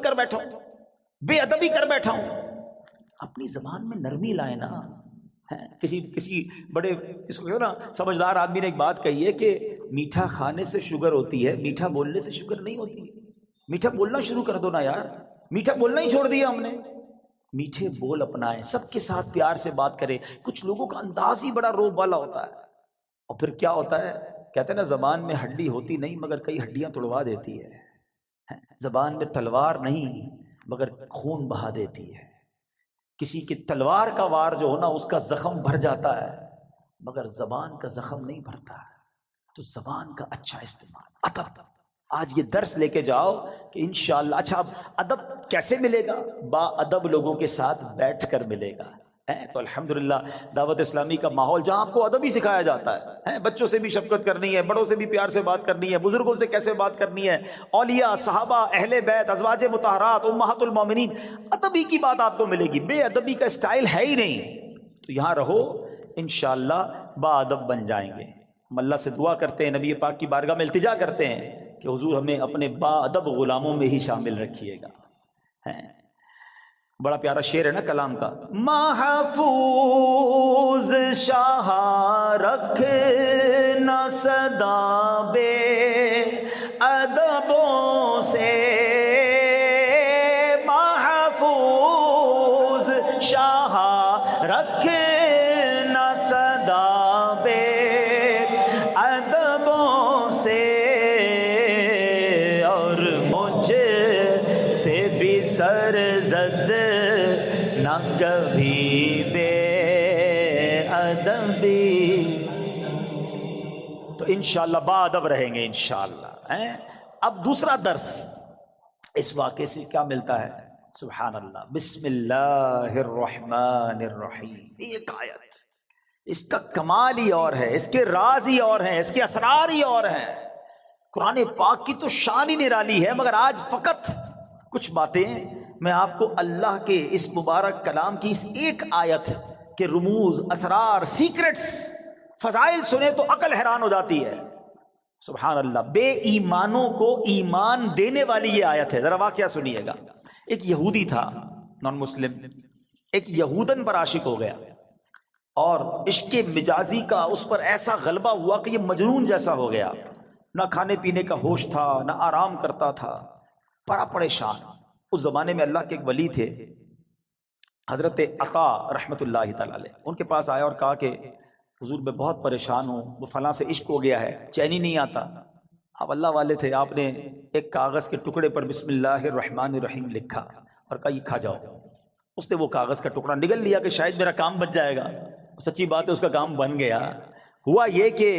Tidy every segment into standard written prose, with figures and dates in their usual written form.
کر بیٹھا ہوں، بے ادبی کر بیٹھا ہوں۔ اپنی زبان میں نرمی لائے نا۔ کسی بڑے اس کو نا سمجھدار آدمی نے ایک بات کہی ہے کہ میٹھا کھانے سے شوگر ہوتی ہے، میٹھا بولنے سے شوگر نہیں ہوتی۔ میٹھا بولنا شروع کر دو نا یار، میٹھا بولنا ہی چھوڑ دیا ہم نے۔ میٹھے بول اپنائیں، سب کے ساتھ پیار سے بات کریں۔ کچھ لوگوں کا انداز ہی بڑا روب والا ہوتا ہے، اور پھر کیا ہوتا ہے، کہتے ہیں نا زبان میں ہڈی ہوتی نہیں مگر کئی ہڈیاں توڑوا دیتی ہے۔ زبان میں تلوار نہیں مگر خون بہا دیتی ہے۔ کسی کی تلوار کا وار جو ہونا اس کا زخم بھر جاتا ہے مگر زبان کا زخم نہیں بھرتا ہے۔ تو زبان کا اچھا استعمال، ادب۔ آج یہ درس لے کے جاؤ کہ انشاءاللہ۔ اچھا اب ادب کیسے ملے گا؟ با ادب لوگوں کے ساتھ بیٹھ کر ملے گا۔ تو الحمدللہ دعوت اسلامی کا ماحول جہاں آپ کو ادب ہی سکھایا جاتا ہے، بچوں سے بھی شفقت کرنی ہے، بڑوں سے بھی پیار سے بات کرنی ہے، بزرگوں سے کیسے بات کرنی ہے، اولیاء، صحابہ، اہل بیت، ازواج مطہرات، امہات المومنین، ادب ہی کی بات آپ کو ملے گی۔ بے ادبی کا اسٹائل ہے ہی نہیں۔ تو یہاں رہو، انشاءاللہ با ادب بن جائیں گے۔ ہم اللہ سے دعا کرتے ہیں، نبی پاک کی بارگاہ میں التجا کرتے ہیں کہ حضور ہمیں اپنے با ادب غلاموں میں ہی شامل رکھیے گا۔ بڑا پیارا شعر ہے نا کلام کا، محفوظ شاہ رکھنا صدا بے ادبوں سے، محفوظ شاہ رکھنا صدا بے ادبوں سے، اور مجھ سے بھی سرزد نہ کبھی بے ادبی۔ تو انشاءاللہ با ادب رہیں گے انشاءاللہ۔ اب دوسرا درس اس واقعے سے کیا ملتا ہے؟ سبحان اللہ، بسم اللہ الرحمن الرحیم۔ ایک آیت، اس کا کمال ہی اور ہے، اس کے راز ہی اور ہیں، اس کے اسرار ہی اور ہیں۔ قرآن پاک کی تو شان ہی نرالی ہے، مگر آج فقط کچھ باتیں میں آپ کو اللہ کے اس مبارک کلام کی اس ایک آیت کے رموز، اسرار، سیکرٹس، فضائل سنے تو عقل حیران ہو جاتی ہے۔ سبحان اللہ، بے ایمانوں کو ایمان دینے والی یہ آیت ہے۔ ذرا واقعہ سنیے گا۔ ایک یہودی تھا، نان مسلم، ایک یہودن پر عاشق ہو گیا، اور عشق مجازی کا اس پر ایسا غلبہ ہوا کہ یہ مجنون جیسا ہو گیا۔ نہ کھانے پینے کا ہوش تھا، نہ آرام کرتا تھا، بڑا پریشان۔ اس زمانے میں اللہ کے ایک ولی تھے، حضرت عطا رحمت اللہ تعالی علیہ۔ ان کے پاس آیا اور کہا کہ حضور میں بہت پریشان ہوں، وہ فلاں سے عشق ہو گیا ہے، چین ہی نہیں آتا۔ آپ اللہ والے تھے، آپ نے ایک کاغذ کے ٹکڑے پر بسم اللہ الرحمن الرحیم لکھا اور کہا یہ کھا جاؤ۔ اس نے وہ کاغذ کا ٹکڑا نگل لیا کہ شاید میرا کام بچ جائے گا۔ سچی بات ہے، اس کا کام بن گیا۔ ہوا یہ کہ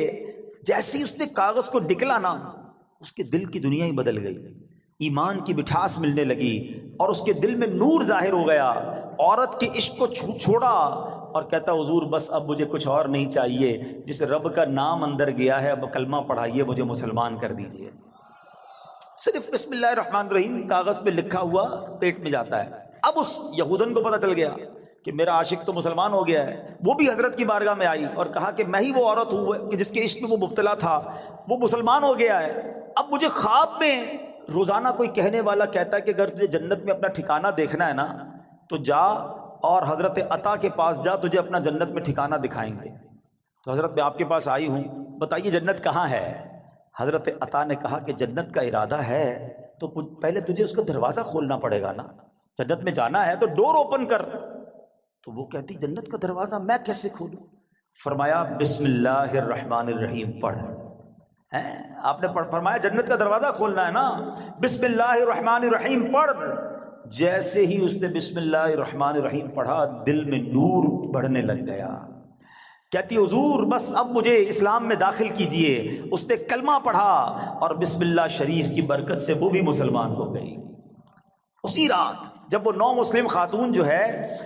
جیسے ہی اس نے کاغذ کو نکلا نا، اس کے دل کی دنیا ہی بدل گئی، ایمان کی مٹھاس ملنے لگی، اور اس کے دل میں نور ظاہر ہو گیا۔ عورت کے عشق کو چھوڑا اور کہتا حضور بس اب مجھے کچھ اور نہیں چاہیے، جس رب کا نام اندر گیا ہے اب کلمہ پڑھائیے، مجھے مسلمان کر دیجئے۔ صرف بسم اللہ الرحمن الرحیم کاغذ پہ لکھا ہوا پیٹ میں جاتا ہے۔ اب اس یہودن کو پتہ چل گیا کہ میرا عاشق تو مسلمان ہو گیا ہے۔ وہ بھی حضرت کی بارگاہ میں آئی اور کہا کہ میں ہی وہ عورت ہوں کہ جس کے عشق میں وہ مبتلا تھا، وہ مسلمان ہو گیا ہے۔ اب مجھے خواب میں روزانہ کوئی کہنے والا کہتا ہے کہ اگر تجھے جنت میں اپنا ٹھکانہ دیکھنا ہے نا تو جا اور حضرت عطا کے پاس جا، تجھے اپنا جنت میں ٹھکانہ دکھائیں گے۔ تو حضرت میں آپ کے پاس آئی ہوں، بتائیے جنت کہاں ہے؟ حضرت عطا نے کہا کہ جنت کا ارادہ ہے تو پہلے تجھے اس کا دروازہ کھولنا پڑے گا نا، جنت میں جانا ہے تو ڈور اوپن کر۔ تو وہ کہتی جنت کا دروازہ میں کیسے کھولوں؟ فرمایا بسم اللہ الرحمن الرحیم پڑھ۔ آپ نے فرمایا جنت کا دروازہ کھولنا ہے نا، بسم اللہ الرحمن الرحیم پڑھ۔ جیسے ہی اس نے بسم اللہ الرحمن الرحیم پڑھا، دل میں نور بڑھنے لگ گیا۔ کہتی حضور بس اب مجھے اسلام میں داخل کیجئے۔ اس نے کلمہ پڑھا اور بسم اللہ شریف کی برکت سے وہ بھی مسلمان ہو گئی۔ اسی رات جب وہ نو مسلم خاتون جو ہے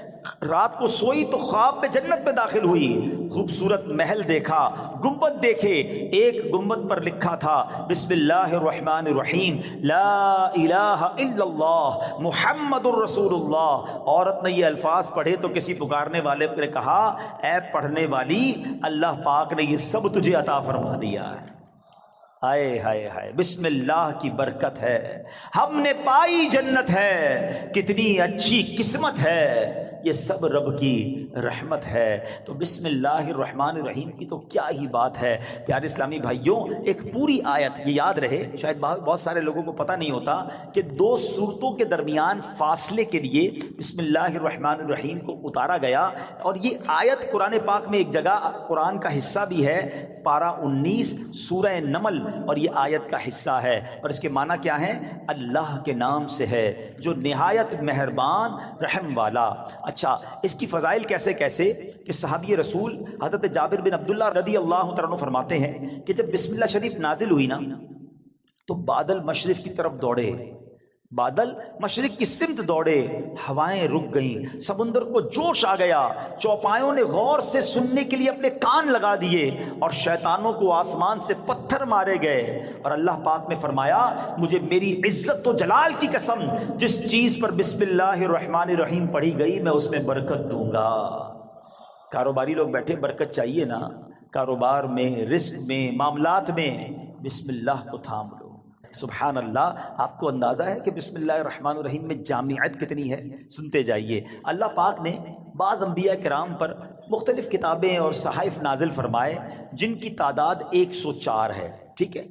رات کو سوئی تو خواب میں جنت میں داخل ہوئی، خوبصورت محل دیکھا، گنبد دیکھے، ایک گنبد پر لکھا تھا بسم اللہ الرحمن الرحیم لا الہ الا اللہ محمد الرسول اللہ۔ عورت نے یہ الفاظ پڑھے تو کسی پکارنے والے نے کہا اے پڑھنے والی، اللہ پاک نے یہ سب تجھے عطا فرما دیا ہے۔ ہائے ہائے ہائے، بسم اللہ کی برکت ہے، ہم نے پائی جنت ہے، کتنی اچھی قسمت ہے، یہ سب رب کی رحمت ہے۔ تو بسم اللہ الرحمن الرحیم کی تو کیا ہی بات ہے پیارے اسلامی بھائیوں۔ ایک پوری آیت، یہ یاد رہے، شاید بہت سارے لوگوں کو پتہ نہیں ہوتا کہ 2 سورتوں کے درمیان فاصلے کے لیے بسم اللہ الرحمن الرحیم کو اتارا گیا، اور یہ آیت قرآن پاک میں ایک جگہ قرآن کا حصہ بھی ہے، پارہ 19 سورہ نمل، اور یہ آیت کا حصہ ہے، اور اس کے معنی کیا ہے؟ اللہ کے نام سے ہے جو نہایت مہربان رحم والا۔ اچھا، اس کی فضائل کیسے کہ صحابی رسول حضرت جابر بن عبداللہ رضی اللہ تعالیٰ عنہ فرماتے ہیں کہ جب بسم اللہ شریف نازل ہوئی نا تو بادل مشرق کی طرف دوڑے، بادل مشرق کی سمت دوڑے، ہوائیں رک گئیں، سمندر کو جوش آ گیا، چوپایوں نے غور سے سننے کے لیے اپنے کان لگا دیے، اور شیطانوں کو آسمان سے پتھر مارے گئے، اور اللہ پاک نے فرمایا مجھے میری عزت و جلال کی قسم، جس چیز پر بسم اللہ الرحمن الرحیم پڑھی گئی میں اس میں برکت دوں گا۔ کاروباری لوگ بیٹھے، برکت چاہیے نا، کاروبار میں، رزق میں، معاملات میں، بسم اللہ کو تھام لو۔ سبحان اللہ، آپ کو اندازہ ہے کہ بسم اللہ الرحمن الرحیم میں جامعیت کتنی ہے؟ سنتے جائیے۔ اللہ پاک نے بعض انبیاء کرام پر مختلف کتابیں اور صحائف نازل فرمائے جن کی تعداد 104 ہے، ٹھیک ہے؟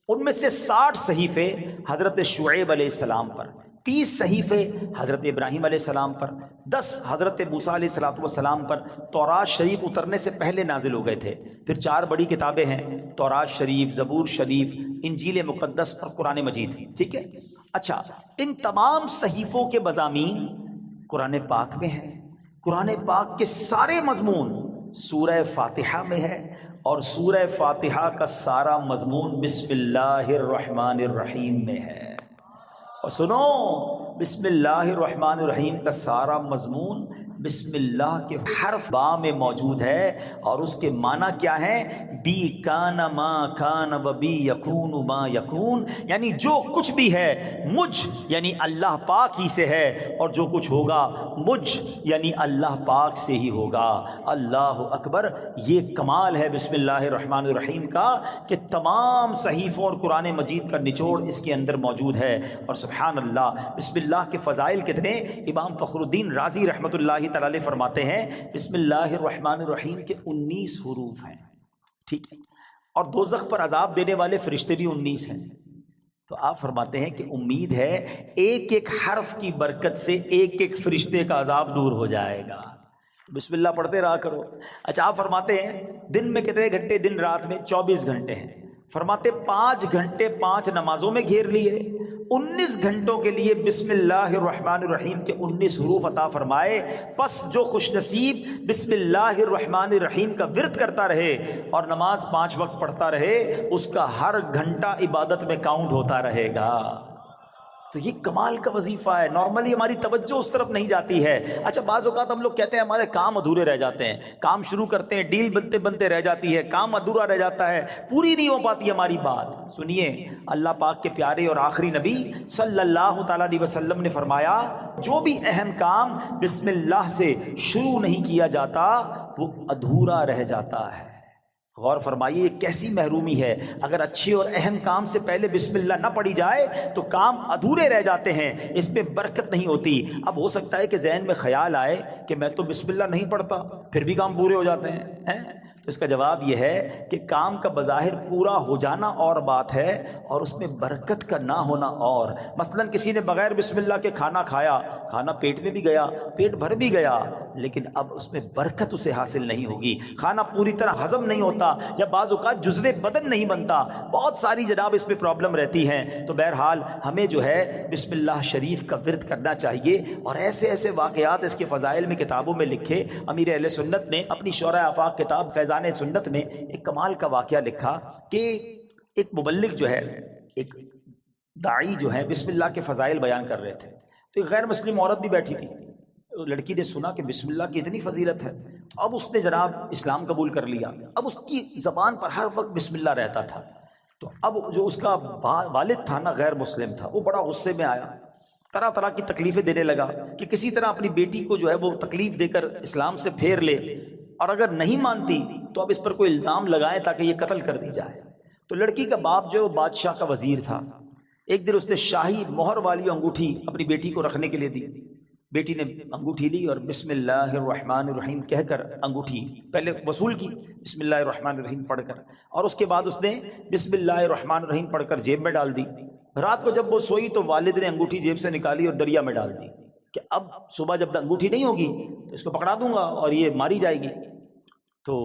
ان میں سے 60 صحیفے حضرت شعیب علیہ السلام پر، 30 صحیفے حضرت ابراہیم علیہ السلام پر، 10 حضرت موسیٰ علیہ السلام پر تورات شریف اترنے سے پہلے نازل ہو گئے تھے۔ پھر 4 بڑی کتابیں ہیں، تورات شریف، زبور شریف، انجیل مقدس اور قرآن مجید، ٹھیک ہے؟ اچھا، ان تمام صحیفوں کے مضامین قرآن پاک میں ہیں۔ قرآن پاک کے سارے مضمون سورہ فاتحہ میں ہے، اور سورہ فاتحہ کا سارا مضمون بسم اللہ الرحمن الرحیم میں ہے۔ اور سنو، بسم اللہ الرحمن الرحیم کا سارا مضمون بسم اللہ کے حرف با میں موجود ہے، اور اس کے معنی کیا ہے؟ بی کان ما کان و بی یکون ما یکون، یعنی جو کچھ بھی ہے مجھ یعنی اللہ پاک ہی سے ہے، اور جو کچھ ہوگا مجھ یعنی اللہ پاک سے ہی ہوگا۔ اللہ اکبر، یہ کمال ہے بسم اللہ الرحمن الرحیم کا کہ تمام صحیفوں اور قرآن مجید کا نچوڑ اس کے اندر موجود ہے۔ اور سبحان اللہ، بسم اللہ کے فضائل کتنے! امام فخر الدین رازی رحمۃ اللہ تعالی علیہ فرماتے ہیں بسم اللہ الرحمن الرحیم کے 19 حروف ہیں، ٹھیک ہے؟ اور دوزخ پر عذاب دینے والے فرشتے بھی 19 ہیں۔ تو آپ فرماتے ہیں کہ امید ہے ایک ایک حرف کی برکت سے ایک ایک فرشتے کا عذاب دور ہو جائے گا۔ بسم اللہ پڑھتے رہا کرو۔ اچھا، آپ فرماتے ہیں دن میں کتنے گھنٹے؟ دن رات میں 24 گھنٹے ہیں۔ فرماتے 5 گھنٹے 5 نمازوں میں گھیر لیے، 19 گھنٹوں کے لیے بسم اللہ الرحمن الرحیم کے 19 حروف عطا فرمائے۔ پس جو خوش نصیب بسم اللہ الرحمن الرحیم کا ورد کرتا رہے اور نماز 5 وقت پڑھتا رہے، اس کا ہر گھنٹہ عبادت میں کاؤنٹ ہوتا رہے گا۔ تو یہ کمال کا وظیفہ ہے۔ نارملی ہماری توجہ اس طرف نہیں جاتی ہے۔ اچھا، بعض اوقات ہم لوگ کہتے ہیں ہمارے کام ادھورے رہ جاتے ہیں، کام شروع کرتے ہیں، ڈیل بنتے بنتے رہ جاتی ہے، کام ادھورا رہ جاتا ہے، پوری نہیں ہو پاتی ہماری بات۔ سنیے، اللہ پاک کے پیارے اور آخری نبی صلی اللہ تعالیٰ علیہ وسلم نے فرمایا جو بھی اہم کام بسم اللہ سے شروع نہیں کیا جاتا وہ ادھورا رہ جاتا ہے۔ غور فرمائیے، یہ کیسی محرومی ہے۔ اگر اچھے اور اہم کام سے پہلے بسم اللہ نہ پڑھی جائے تو کام ادھورے رہ جاتے ہیں، اس میں برکت نہیں ہوتی۔ اب ہو سکتا ہے کہ ذہن میں خیال آئے کہ میں تو بسم اللہ نہیں پڑھتا، پھر بھی کام پورے ہو جاتے ہیں۔ تو اس کا جواب یہ ہے کہ کام کا بظاہر پورا ہو جانا اور بات ہے، اور اس میں برکت کا نہ ہونا اور۔ مثلا کسی نے بغیر بسم اللہ کے کھانا کھایا، کھانا پیٹ میں بھی گیا، پیٹ بھر بھی گیا، لیکن اب اس میں برکت اسے حاصل نہیں ہوگی، کھانا پوری طرح ہضم نہیں ہوتا، یا بعض اوقات جزو بدن نہیں بنتا، بہت ساری جناب اس میں پرابلم رہتی ہیں۔ تو بہرحال ہمیں جو ہے بسم اللہ شریف کا ورد کرنا چاہیے، اور ایسے ایسے واقعات اس کے فضائل میں کتابوں میں لکھے۔ امیر اہل سنت نے اپنی شورۂ آفاق کتاب فیضان سنت میں ایک کمال کا واقعہ لکھا کہ ایک مبلغ جو ہے، ایک داعی جو ہے، بسم اللہ کے فضائل بیان کر رہے تھے، تو ایک غیر مسلم عورت بھی بیٹھی تھی۔ لڑکی نے سنا کہ بسم اللہ کی اتنی فضیلت ہے، تو اب اس نے جناب اسلام قبول کر لیا۔ اب اس کی زبان پر ہر وقت بسم اللہ رہتا تھا۔ تو اب جو اس کا والد تھا نا، غیر مسلم تھا، وہ بڑا غصے میں آیا، طرح طرح کی تکلیفیں دینے لگا کہ کسی طرح اپنی بیٹی کو جو ہے وہ تکلیف دے کر اسلام سے پھیر لے، اور اگر نہیں مانتی تو اب اس پر کوئی الزام لگائیں تاکہ یہ قتل کر دی جائے۔ تو لڑکی کا باپ جو بادشاہ کا وزیر تھا، ایک دن اس نے شاہی مہر والی انگوٹھی اپنی بیٹی کو رکھنے کے لیے دی. بیٹی نے انگوٹھی لی اور بسم اللہ الرحمن الرحیم کہہ کر انگوٹھی پہلے وصول کی، بسم اللہ الرحمن الرحیم پڑھ کر، اور اس کے بعد اس نے بسم اللہ الرحمن الرحیم پڑھ کر جیب میں ڈال دی. رات کو جب وہ سوئی تو والد نے انگوٹھی جیب سے نکالی اور دریا میں ڈال دی کہ اب صبح جب انگوٹھی نہیں ہوگی تو اس کو پکڑا دوں گا اور یہ ماری جائے گی. تو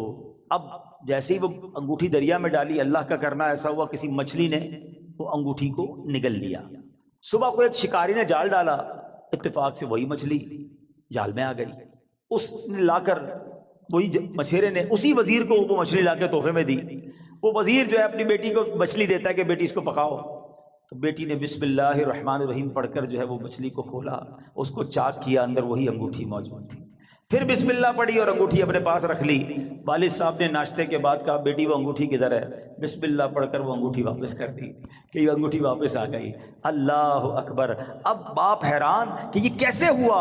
اب جیسے ہی وہ انگوٹھی دریا میں ڈالی، اللہ کا کرنا ایسا ہوا کسی مچھلی نے وہ انگوٹھی کو نگل لیا. صبح کو ایک شکاری نے جال ڈالا، اتفاق سے وہی مچھلی جال میں آ گئی. اس نے لا کر وہی مچھیرے نے اسی وزیر کو وہ مچھلی لا کے تحفے میں دی. وہ وزیر جو ہے اپنی بیٹی کو مچھلی دیتا ہے کہ بیٹی اس کو پکاؤ. تو بیٹی نے بسم اللہ الرحمن الرحیم پڑھ کر جو ہے وہ مچھلی کو کھولا، اس کو چاک کیا، اندر وہی انگوٹھی موجود تھی. پھر بسم اللہ پڑھی اور انگوٹھی اپنے پاس رکھ لی. والد صاحب نے ناشتے کے بعد کہا بیٹی وہ انگوٹھی کدھر ہے؟ بسم اللہ پڑھ کر وہ انگوٹھی واپس کر دی کہ یہ انگوٹھی واپس آ گئی. اللہ اکبر. اب باپ حیران کہ یہ کیسے ہوا؟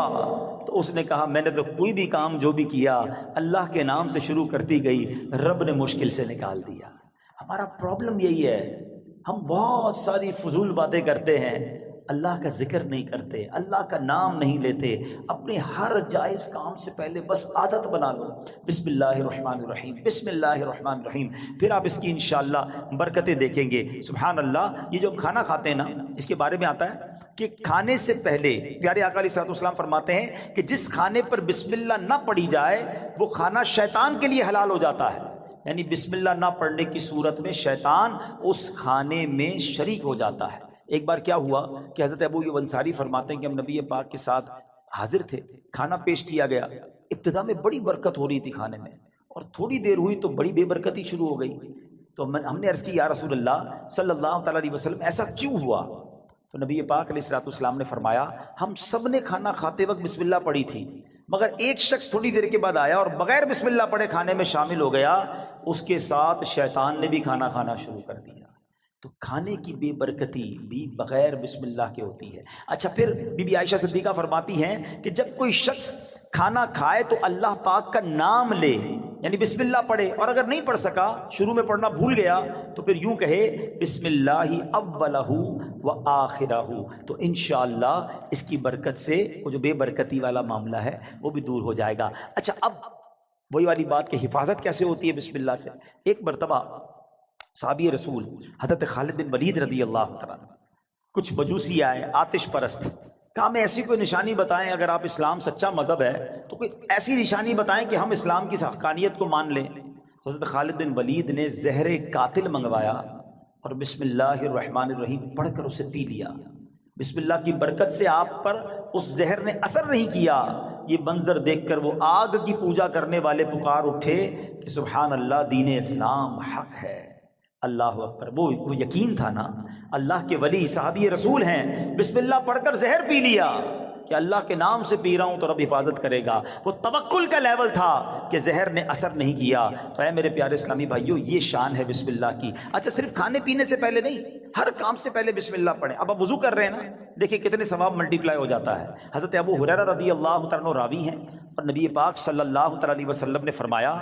تو اس نے کہا میں نے تو کوئی بھی کام جو بھی کیا اللہ کے نام سے شروع کرتی گئی، رب نے مشکل سے نکال دیا. ہمارا پرابلم یہی ہے، ہم بہت ساری فضول باتیں کرتے ہیں، اللہ کا ذکر نہیں کرتے، اللہ کا نام نہیں لیتے. اپنے ہر جائز کام سے پہلے بس عادت بنا لو بسم اللہ الرحمن الرحیم، بسم اللہ الرحمن الرحیم. پھر آپ اس کی انشاءاللہ برکتیں دیکھیں گے. سبحان اللہ. یہ جو کھانا کھاتے ہیں نا، اس کے بارے میں آتا ہے کہ کھانے سے پہلے پیارے آقا علیہ السلام فرماتے ہیں کہ جس کھانے پر بسم اللہ نہ پڑھی جائے وہ کھانا شیطان کے لیے حلال ہو جاتا ہے. یعنی بسم اللہ نہ پڑھنے کی صورت میں شیطان اس کھانے میں شریک ہو جاتا ہے. ایک بار کیا ہوا کہ حضرت ابو ایوب انصاری فرماتے ہیں کہ ہم نبی پاک کے ساتھ حاضر تھے، کھانا پیش کیا گیا. ابتدا میں بڑی برکت ہو رہی تھی کھانے میں، اور تھوڑی دیر ہوئی تو بڑی بے برکتی شروع ہو گئی. تو ہم نے عرض کی یا رسول اللہ صلی اللہ تعالیٰ علیہ وسلم ایسا کیوں ہوا؟ تو نبی پاک علیہ السلام نے فرمایا ہم سب نے کھانا کھاتے وقت بسم اللہ پڑھی تھی، مگر ایک شخص تھوڑی دیر کے بعد آیا اور بغیر بسم اللہ پڑھے کھانے میں شامل ہو گیا، اس کے ساتھ شیطان نے بھی کھانا کھانا شروع کر دیا. تو کھانے کی بے برکتی بھی بغیر بسم اللہ کے ہوتی ہے. اچھا پھر بی بی عائشہ صدیقہ فرماتی ہیں کہ جب کوئی شخص کھانا کھائے تو اللہ پاک کا نام لے، یعنی بسم اللہ پڑھے، اور اگر نہیں پڑھ سکا، شروع میں پڑھنا بھول گیا، تو پھر یوں کہے بسم اللہ اولہ و آخرہ. تو انشاءاللہ اس کی برکت سے وہ جو بے برکتی والا معاملہ ہے وہ بھی دور ہو جائے گا. اچھا اب وہی والی بات کہ حفاظت کیسے ہوتی ہے بسم اللہ سے. ایک مرتبہ صحابی رسول حضرت خالد بن ولید رضی اللہ تعالیٰ کچھ مجوسی آئے آتش پرست، کہا ہمیں ایسی کوئی نشانی بتائیں، اگر آپ اسلام سچا مذہب ہے تو کوئی ایسی نشانی بتائیں کہ ہم اسلام کی حقانیت کو مان لیں. حضرت خالد بن ولید نے زہر قاتل منگوایا اور بسم اللہ الرحمن الرحیم پڑھ کر اسے پی لیا. بسم اللہ کی برکت سے آپ پر اس زہر نے اثر نہیں کیا. یہ منظر دیکھ کر وہ آگ کی پوجا کرنے والے پکار اٹھے کہ سبحان اللہ، دین اسلام حق ہے. اللہ اکبر. وہ یقین تھا نا، اللہ کے ولی صحابی رسول ہیں، بسم اللہ پڑھ کر زہر پی لیا کہ اللہ کے نام سے پی رہا ہوں تو رب حفاظت کرے گا. وہ توکل کا لیول تھا کہ زہر نے اثر نہیں کیا. تو اے میرے پیارے اسلامی بھائیو، یہ شان ہے بسم اللہ کی. اچھا صرف کھانے پینے سے پہلے نہیں، ہر کام سے پہلے بسم اللہ پڑھیں. اب آپ وضو کر رہے ہیں نا، دیکھیں کتنے ثواب ملٹی پلائی ہو جاتا ہے. حضرت ابو ہریرہ رضی اللہ تعالیٰ راوی ہیں، اور نبی پاک صلی اللہ تعالیٰ علیہ وسلم نے فرمایا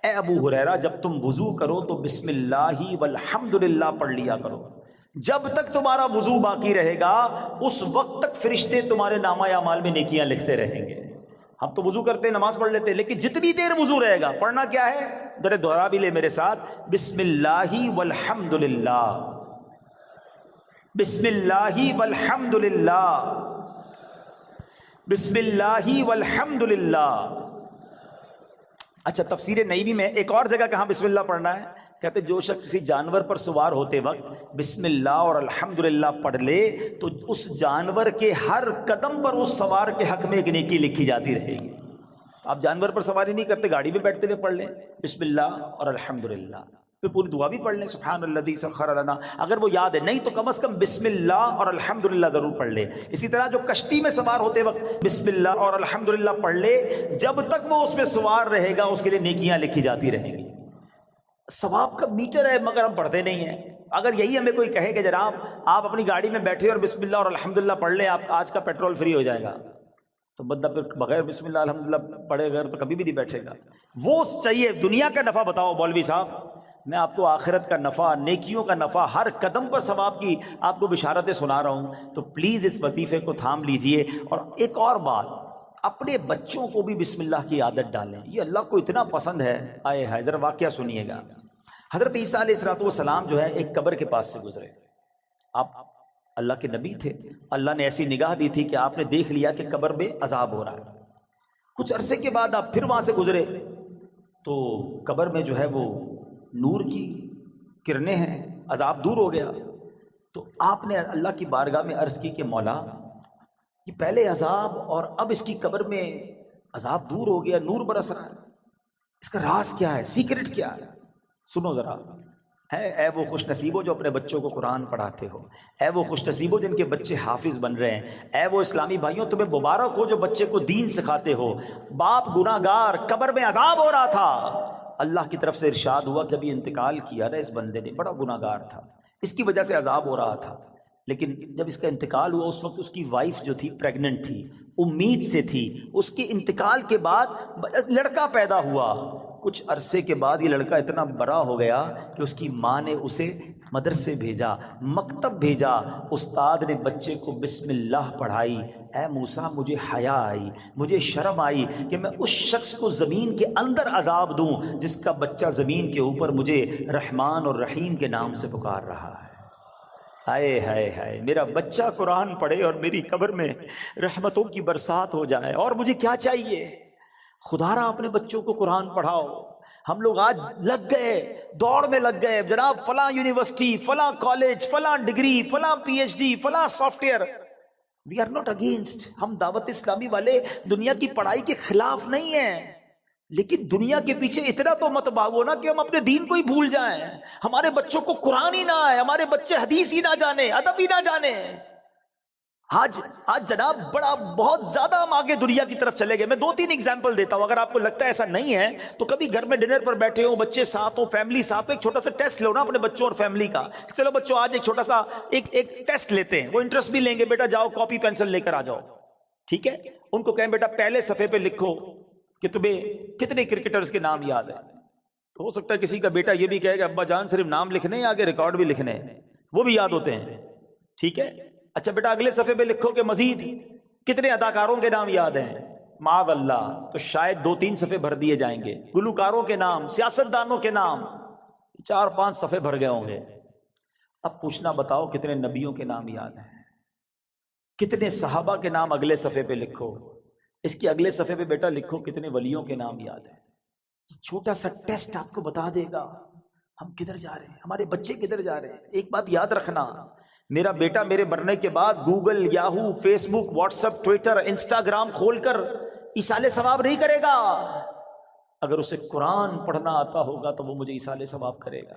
اے ابو ہریرہ جب تم وضو کرو تو بسم اللہ والحمدللہ پڑھ لیا کرو. جب تک تمہارا وضو باقی رہے گا اس وقت تک فرشتے تمہارے نامہ اعمال میں نیکیاں لکھتے رہیں گے. ہم تو وضو کرتے نماز پڑھ لیتے، لیکن جتنی دیر وضو رہے گا پڑھنا کیا ہے؟ ذرا دوہرا بھی لے میرے ساتھ، بسم اللہ والحمدللہ، بسم اللہ والحمدللہ، بسم اللہ والحمدللہ. اچھا تفسیر نعیمی میں ایک اور جگہ کہاں بسم اللہ پڑھنا ہے، کہتے جو شخص کسی جانور پر سوار ہوتے وقت بسم اللہ اور الحمدللہ پڑھ لے تو اس جانور کے ہر قدم پر اس سوار کے حق میں ایک نیکی لکھی جاتی رہے گی. آپ جانور پر سواری نہیں کرتے، گاڑی میں بیٹھتے ہوئے پڑھ لیں بسم اللہ اور الحمدللہ، پھر پوری دعا بھی پڑھ لیں سبحان الذی سخر لنا، اگر وہ یاد ہے نہیں تو کم از کم بسم اللہ اور الحمدللہ ضرور پڑھ لے. اسی طرح جو کشتی میں سوار ہوتے وقت بسم اللہ اور الحمدللہ پڑھ لے، جب تک وہ اس میں سوار رہے گا اس کے لیے نیکیاں لکھی جاتی رہیں گی. ثواب کا میٹر ہے مگر ہم پڑھتے نہیں ہیں. اگر یہی ہمیں کوئی کہے کہ جناب آپ اپنی گاڑی میں بیٹھے اور بسم اللہ اور الحمدللہ پڑھ لیں، آپ آج کا پیٹرول فری ہو جائے گا، تو بندہ پھر بغیر بسم اللہ الحمدللہ پڑھے گا تو کبھی بھی نہیں بیٹھے گا. وہ چاہیے دنیا کا نفع بتاؤ مولوی صاحب، میں آپ کو آخرت کا نفع، نیکیوں کا نفع، ہر قدم پر ثواب کی آپ کو بشارتیں سنا رہا ہوں، تو پلیز اس وظیفے کو تھام لیجئے۔ اور ایک اور بات، اپنے بچوں کو بھی بسم اللہ کی عادت ڈالیں، یہ اللہ کو اتنا پسند ہے۔ آئے ہائے، ذرا واقعہ سنیے گا۔ حضرت عیسیٰ علیہ السلام جو ہے ایک قبر کے پاس سے گزرے، آپ اللہ کے نبی تھے، اللہ نے ایسی نگاہ دی تھی کہ آپ نے دیکھ لیا کہ قبر میں عذاب ہو رہا ہے۔ کچھ عرصے کے بعد آپ پھر وہاں سے گزرے تو قبر میں جو ہے وہ نور کی کرنیں ہیں، عذاب دور ہو گیا۔ تو آپ نے اللہ کی بارگاہ میں عرض کی کہ مولا، یہ پہلے عذاب اور اب اس کی قبر میں عذاب دور ہو گیا، نور برس رہا ہے، اس کا راز کیا ہے، سیکرٹ کیا ہے؟ سنو ذرا۔ اے وہ خوش نصیبوں جو اپنے بچوں کو قرآن پڑھاتے ہو، اے وہ خوش نصیبوں جن کے بچے حافظ بن رہے ہیں، اے وہ اسلامی بھائیوں تمہیں مبارک ہو جو بچے کو دین سکھاتے ہو۔ باپ گناہ گار، قبر میں عذاب ہو رہا تھا، اللہ کی طرف سے ارشاد ہوا جب یہ انتقال کیا نا اس بندے نے، بڑا گناہ گار تھا، اس کی وجہ سے عذاب ہو رہا تھا، لیکن جب اس کا انتقال ہوا اس وقت اس کی وائف جو تھی پریگننٹ تھی، امید سے تھی، اس کے انتقال کے بعد لڑکا پیدا ہوا۔ کچھ عرصے کے بعد یہ لڑکا اتنا بڑا ہو گیا کہ اس کی ماں نے اسے مدرسے بھیجا، مکتب بھیجا، استاد نے بچے کو بسم اللہ پڑھائی۔ اے موسیٰ، مجھے حیا آئی، مجھے شرم آئی کہ میں اس شخص کو زمین کے اندر عذاب دوں جس کا بچہ زمین کے اوپر مجھے رحمان اور رحیم کے نام سے پکار رہا ہے۔ ہائے ہائے ہائے، میرا بچہ قرآن پڑھے اور میری قبر میں رحمتوں کی برسات ہو جائے، اور مجھے کیا چاہیے؟ خدا را اپنے بچوں کو قرآن پڑھاؤ۔ ہم لوگ آج لگ گئے، دوڑ میں لگ گئے، جناب فلاں یونیورسٹی، فلاں کالج، فلاں ڈگری، فلاں پی ایچ ڈی، فلاں software. We are not against, ہم دعوت اسلامی والے دنیا کی پڑھائی کے خلاف نہیں ہیں، لیکن دنیا کے پیچھے اتنا تو مت بھاگو نا کہ ہم اپنے دین کو ہی بھول جائیں، ہمارے بچوں کو قرآن ہی نہ آئے، ہمارے بچے حدیث ہی نہ جانے، ادب ہی نہ جانے۔ آج جناب بہت زیادہ ہم آگے دنیا کی طرف چلے گئے۔ میں 2-3 ایگزامپل دیتا ہوں، اگر آپ کو لگتا ہے ایسا نہیں ہے تو کبھی گھر میں ڈنر پر بیٹھے ہو، بچے ساتھ ہو، فیملی ساتھ ہو، ایک چھوٹا سا ٹیسٹ لو نا اپنے بچوں اور فیملی کا۔ چلو بچوں آج ایک چھوٹا سا ایک ٹیسٹ لیتے ہیں، وہ انٹرسٹ بھی لیں گے، بیٹا جاؤ کاپی پینسل لے کر آ جاؤ، ٹھیک ہے؟ ان کو کہیں بیٹا پہلے صفحے پہ لکھو کہ تمہیں کتنے کرکٹرز کے نام یاد ہیں۔ تو ہو سکتا ہے کسی کا بیٹا یہ بھی کہے گا ابا جان صرف نام لکھنے ہیں، آگے ریکارڈ بھی لکھنے ہیں، وہ بھی یاد ہوتے ہیں، ٹھیک ہے؟ اچھا بیٹا اگلے صفحے پہ لکھو کہ مزید کتنے اداکاروں کے نام یاد ہیں۔ معاذ اللہ، تو شاید 2-3 صفحے بھر دیے جائیں گے، گلوکاروں کے نام، سیاستدانوں کے نام، 4-5 صفحے بھر گئے ہوں گے۔ اب پوچھنا بتاؤ کتنے نبیوں کے نام یاد ہیں، کتنے صحابہ کے نام اگلے صفحے پہ لکھو، اس کے اگلے صفحے پہ بیٹا لکھو کتنے ولیوں کے نام یاد ہیں۔ چھوٹا سا ٹیسٹ آپ کو بتا دے گا ہم کدھر جا رہے ہیں، ہمارے بچے کدھر جا رہے ہیں۔ ایک بات یاد رکھنا، میرا بیٹا میرے مرنے کے بعد گوگل، یاہو، فیس بک، واٹس ایپ، ٹویٹر، انسٹاگرام کھول کر ایصال ثواب نہیں کرے گا، اگر اسے قرآن پڑھنا آتا ہوگا تو وہ مجھے ایصال ثواب کرے گا۔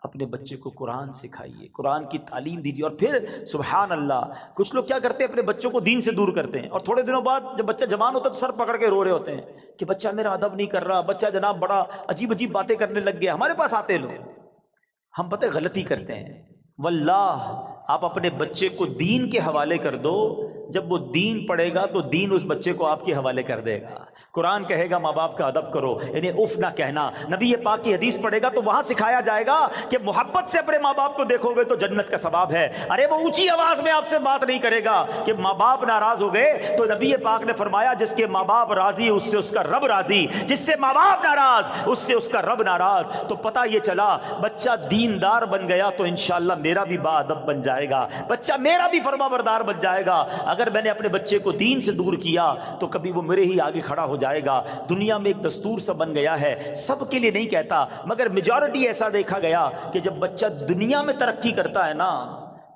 اپنے بچے کو قرآن سکھائیے، قرآن کی تعلیم دیجیے۔ اور پھر سبحان اللہ، کچھ لوگ کیا کرتے ہیں، اپنے بچوں کو دین سے دور کرتے ہیں، اور تھوڑے دنوں بعد جب بچہ جوان ہوتا ہے تو سر پکڑ کے رو رہے ہوتے ہیں کہ بچہ میرا ادب نہیں کر رہا، بچہ جناب بڑا عجیب عجیب باتیں کرنے لگ گیا۔ ہمارے پاس آتے لوگ، ہم پتہ غلطی کرتے ہیں۔ واللہ آپ اپنے بچے کو دین کے حوالے کر دو، جب وہ دین پڑھے گا تو دین اس بچے کو آپ کے حوالے کر دے گا۔ قرآن کہے گا ماں باپ کا ادب کرو، یعنی اف نہ کہنا۔ نبی پاک کی حدیث پڑھے گا تو وہاں سکھایا جائے گا کہ محبت سے اپنے ماں باپ کو دیکھو گے تو جنت کا ثواب ہے۔ ارے وہ اونچی آواز میں آپ سے بات نہیں کرے گا کہ ماں باپ ناراض ہو گئے، تو نبی پاک نے فرمایا جس کے ماں باپ راضی اس سے اس کا رب راضی، جس سے ماں باپ ناراض اس سے اس کا رب ناراض۔ تو پتہ یہ چلا بچہ دیندار بن گیا تو انشاءاللہ میرا بھی با ادب بن جائے گا، بچہ میرا بھی فرما بردار بن جائے گا۔ اگر میں نے اپنے بچے کو دین سے دور کیا تو کبھی وہ میرے ہی آگے کھڑا ہو جائے گا۔ دنیا میں ایک دستور سا بن گیا ہے، سب کے لیے نہیں کہتا مگر میجورٹی ایسا دیکھا گیا کہ جب بچہ دنیا میں ترقی کرتا ہے نا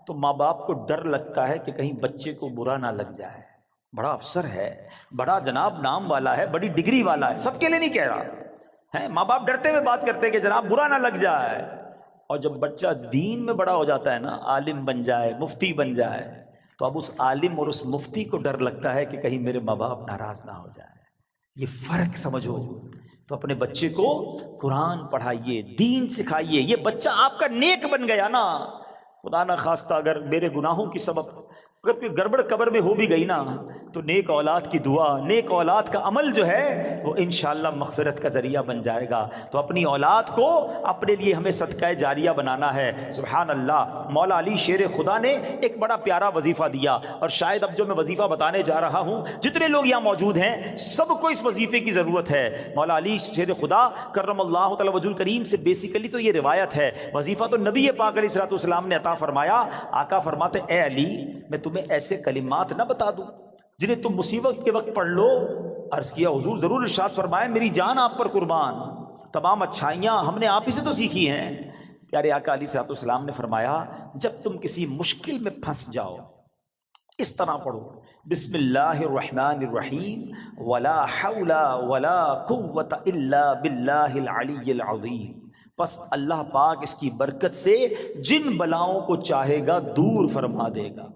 تو ماں باپ کو ڈر لگتا ہے کہ کہیں بچے کو برا نہ لگ جائے، بڑا افسر ہے، بڑا جناب نام والا ہے، بڑی ڈگری والا ہے، سب کے لیے نہیں کہہ رہا ہے، ماں باپ ڈرتے ہوئے بات کرتے کہ جناب برا نہ لگ جائے۔ اور جب بچہ دین میں بڑا ہو جاتا ہے نا، عالم بن جائے، مفتی بن جائے، تو اب اس عالم اور اس مفتی کو ڈر لگتا ہے کہ کہیں میرے ماں باپ ناراض نہ ہو جائے۔ یہ فرق سمجھو۔ تو اپنے بچے کو قرآن پڑھائیے، دین سکھائیے، یہ بچہ آپ کا نیک بن گیا نا، خدا نہ خواستہ اگر میرے گناہوں کی سبب اگر کوئی گڑبڑ قبر میں ہو بھی گئی نا، تو نیک اولاد کی دعا، نیک اولاد کا عمل جو ہے وہ انشاءاللہ مغفرت کا ذریعہ بن جائے گا۔ تو اپنی اولاد کو اپنے لیے ہمیں صدقہ جاریہ بنانا ہے۔ سبحان اللہ، مولا علی شیر خدا نے ایک بڑا پیارا وظیفہ دیا، اور شاید اب جو میں وظیفہ بتانے جا رہا ہوں جتنے لوگ یہاں موجود ہیں سب کو اس وظیفے کی ضرورت ہے۔ مولا علی شیر خدا کرم اللہ تعالی وجہ الکریم سے بیسیکلی تو یہ روایت ہے، وظیفہ تو نبی پاک علیہ الصلوۃ والسلام نے عطا فرمایا۔ آقا فرماتے اے علی میں تمہیں ایسے کلمات نہ بتا دوں جنہیں تم مصیبت کے وقت پڑھ لو؟ عرض کیا حضور ضرور، ارشاد فرمائے میری جان آپ پر قربان، تمام اچھائیاں ہم نے آپ ہی سے تو سیکھی ہیں۔ پیارے آقا علیہ الصلوۃ والسلام نے فرمایا جب تم کسی مشکل میں پھنس جاؤ اس طرح پڑھو، بسم اللہ الرحمن الرحیم ولا حول ولا قوت الا باللہ العلی العظیم، پس اللہ پاک اس کی برکت سے جن بلاؤں کو چاہے گا دور فرما دے گا۔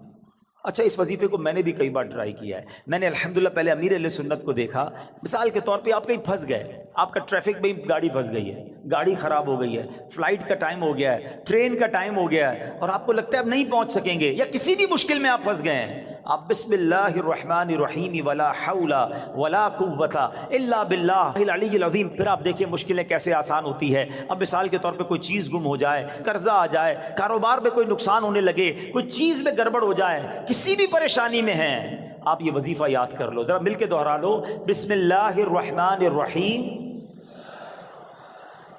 اچھا، اس وظیفے کو میں نے بھی کئی بار ٹرائی کیا ہے۔ میں نے الحمدللہ پہلے امیر اہل سنت کو دیکھا، مثال کے طور پہ آپ کہیں پھنس گئے، آپ کا ٹریفک میں گاڑی پھنس گئی ہے، گاڑی خراب ہو گئی ہے، فلائٹ کا ٹائم ہو گیا ہے، ٹرین کا ٹائم ہو گیا ہے، اور آپ کو لگتا ہے اب نہیں پہنچ سکیں گے، یا کسی بھی مشکل میں آپ پھنس گئے ہیں، آپ بسم اللہ الرحمن الرحیم ولا حول ولا قوت الا باللہ العلی العظیم، پھر آپ دیکھیں مشکلیں کیسے آسان ہوتی ہے۔ اب مثال کے طور پہ کوئی چیز گم ہو جائے، قرضہ آ جائے، کاروبار میں کوئی نقصان ہونے لگے، کوئی چیز میں گڑبڑ ہو جائے، کسی بھی پریشانی میں ہیں، آپ یہ وظیفہ یاد کر لو، ذرا مل کے دوہرا لو، بسم اللہ الرحمن الرحیم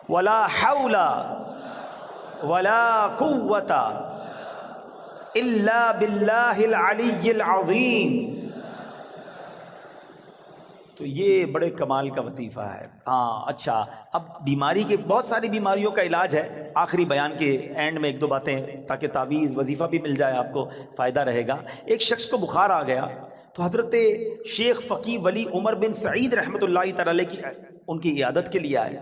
ولا حول ولا قوت الا باللہ العلی العظیم۔ تو یہ بڑے کمال کا وظیفہ ہے۔ ہاں اچھا، اب بیماری کے بہت ساری بیماریوں کا علاج ہے، آخری بیان کے اینڈ میں ایک دو باتیں تاکہ تعویذ وظیفہ بھی مل جائے، آپ کو فائدہ رہے گا۔ ایک شخص کو بخار آ گیا تو حضرت شیخ فقی ولی عمر بن سعید رحمۃ اللہ تعالی علیہ کی ان کی عیادت کے لیے آئے،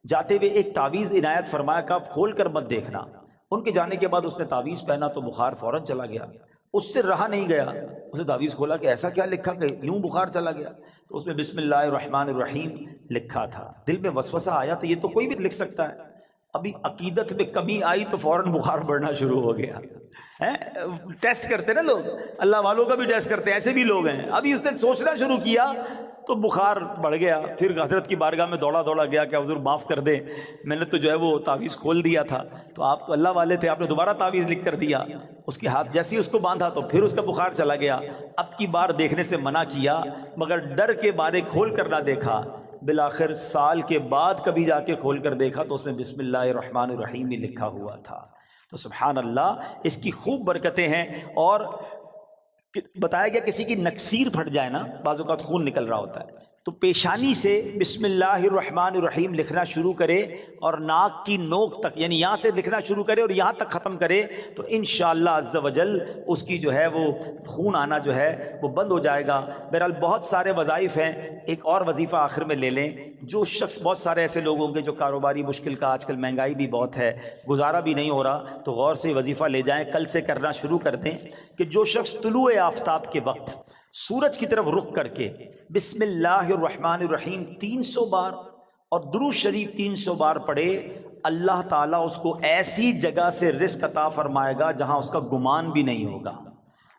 جاتے ہوئے ایک تعویذ عنایت فرمایا کہ آپ کھول کر مت دیکھنا۔ ان کے جانے کے بعد اس نے تعویذ پہنا تو بخار فوراً چلا گیا، اس سے رہا نہیں گیا، اس نے تعویذ کھولا کہ ایسا کیا لکھا کہ یوں بخار چلا گیا، تو اس میں بسم اللہ الرحمن الرحیم لکھا تھا۔ دل میں وسوسہ آیا تو یہ تو کوئی بھی لکھ سکتا ہے، ابھی عقیدت میں کمی آئی تو فوراً بخار بڑھنا شروع ہو گیا۔ ٹیسٹ کرتے نا لوگ، اللہ والوں کا بھی ٹیسٹ کرتے ہیں، ایسے بھی لوگ ہیں۔ ابھی اس نے سوچنا شروع کیا تو بخار بڑھ گیا، پھر حضرت کی بارگاہ میں دوڑا گیا کہ حضور معاف کر دیں، میں نے تو جو ہے وہ تعویذ کھول دیا تھا، تو آپ تو اللہ والے تھے، آپ نے دوبارہ تعویذ لکھ کر دیا۔ اس کے ہاتھ جیسے ہی اس کو باندھا تو پھر اس کا بخار چلا گیا۔ اب کی بار دیکھنے سے منع کیا، مگر ڈر کے بارے کھول کر نہ دیکھا، بالآخر سال کے بعد کبھی جا کے کھول کر دیکھا تو اس میں بسم اللہ الرحمن الرحیم ہی لکھا ہوا تھا۔ تو سبحان اللہ، اس کی خوب برکتیں ہیں۔ اور بتایا گیا کسی کی نکسیر پھٹ جائے نا، بعض اوقات خون نکل رہا ہوتا ہے، تو پیشانی سے بسم اللہ الرحمن الرحیم لکھنا شروع کرے اور ناک کی نوک تک، یعنی یہاں سے لکھنا شروع کرے اور یہاں تک ختم کرے، تو انشاءاللہ عز و جل اس کی جو ہے وہ خون آنا جو ہے وہ بند ہو جائے گا۔ بہرحال بہت سارے وظائف ہیں، ایک اور وظیفہ آخر میں لے لیں۔ جو شخص، بہت سارے ایسے لوگ ہوں گے جو کاروباری مشکل کا، آج کل مہنگائی بھی بہت ہے، گزارا بھی نہیں ہو رہا، تو غور سے وظیفہ لے جائیں، کل سے کرنا شروع کر دیں کہ جو شخص طلوع آفتاب کے وقت سورج کی طرف رخ کر کے بسم اللہ الرحمن الرحیم 300 بار اور درود شریف 300 بار پڑھے، اللہ تعالیٰ اس کو ایسی جگہ سے رزق عطا فرمائے گا جہاں اس کا گمان بھی نہیں ہوگا،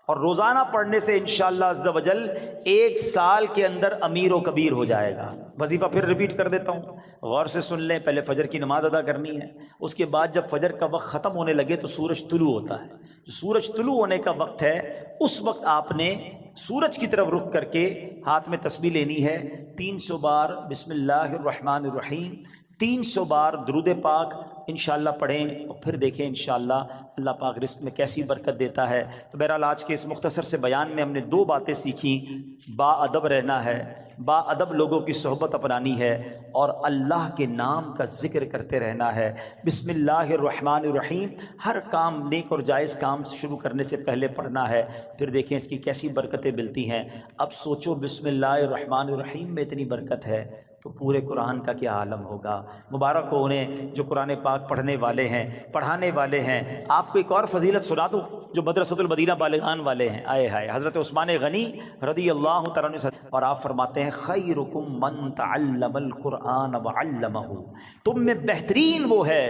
اور روزانہ پڑھنے سے انشاءاللہ عز و جل 1 سال کے اندر امیر و کبیر ہو جائے گا۔ وظیفہ پھر ریپیٹ کر دیتا ہوں، غور سے سن لیں۔ پہلے فجر کی نماز ادا کرنی ہے، اس کے بعد جب فجر کا وقت ختم ہونے لگے تو سورج طلوع ہوتا ہے، جو سورج طلوع ہونے کا وقت ہے اس وقت آپ نے سورج کی طرف رخ کر کے ہاتھ میں تسبیح لینی ہے، 300 بار بسم اللہ الرحمن الرحیم، 300 بار درود پاک انشاءاللہ پڑھیں، اور پھر دیکھیں انشاءاللہ اللہ پاک رزق میں کیسی برکت دیتا ہے۔ تو بہرحال آج کے اس مختصر سے بیان میں ہم نے 2 باتیں سیکھیں، با ادب رہنا ہے، با ادب لوگوں کی صحبت اپنانی ہے، اور اللہ کے نام کا ذکر کرتے رہنا ہے۔ بسم اللہ الرحمن الرحیم ہر کام، نیک اور جائز کام شروع کرنے سے پہلے پڑھنا ہے، پھر دیکھیں اس کی کیسی برکتیں ملتی ہیں۔ اب سوچو بسم اللہ الرحمن الرحیم میں اتنی برکت ہے تو پورے قرآن کا کیا عالم ہوگا۔ مبارک ہو انہیں جو قرآن پاک پڑھنے والے ہیں، پڑھانے والے ہیں۔ آپ کو ایک اور فضیلت سنا دوں جو مدرسۃ المدینہ بالغان والے ہیں، آئے ہائے، حضرت عثمان غنی رضی اللہ تعالیٰ عنہ، اور آپ فرماتے ہیں خیرکم من تعلم القرآن وعلمہ، تم میں بہترین وہ ہے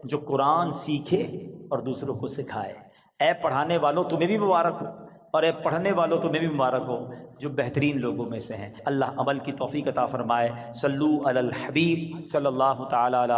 جو قرآن سیکھے اور دوسروں کو سکھائے۔ اے پڑھانے والوں تمہیں بھی مبارک ہو، اور اے پڑھنے والوں تمہیں بھی مبارک ہو جو بہترین لوگوں میں سے ہیں۔ اللہ عمل کی توفیق عطا فرمائے۔ صلو علی الحبیب صلی اللہ تعالی علی